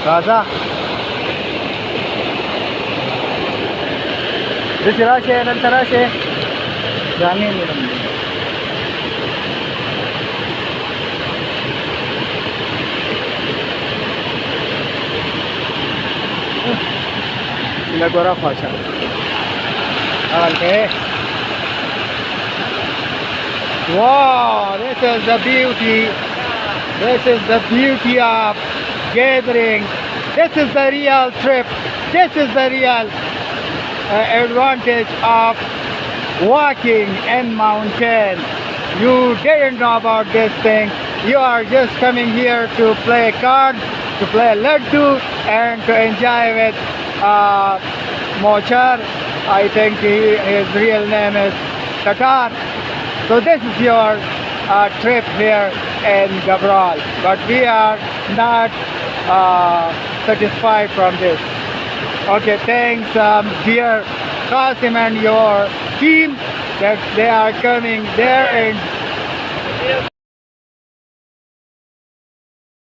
Gaza. This Rashi and Antarashi. Jani Nilam. Ilagora Fasha. Okay. Wow, this is the beauty. This is the beauty of gathering. This is the real trip. This is the real advantage of walking in mountain. You didn't know about this thing. You are just coming here to play cards, to play laddu, and to enjoy with Mochar. I think his real name is Tatar. So this is your trip here in Gabral. But we are not satisfied from this. Okay, thanks dear Qasim and your team that they are coming there and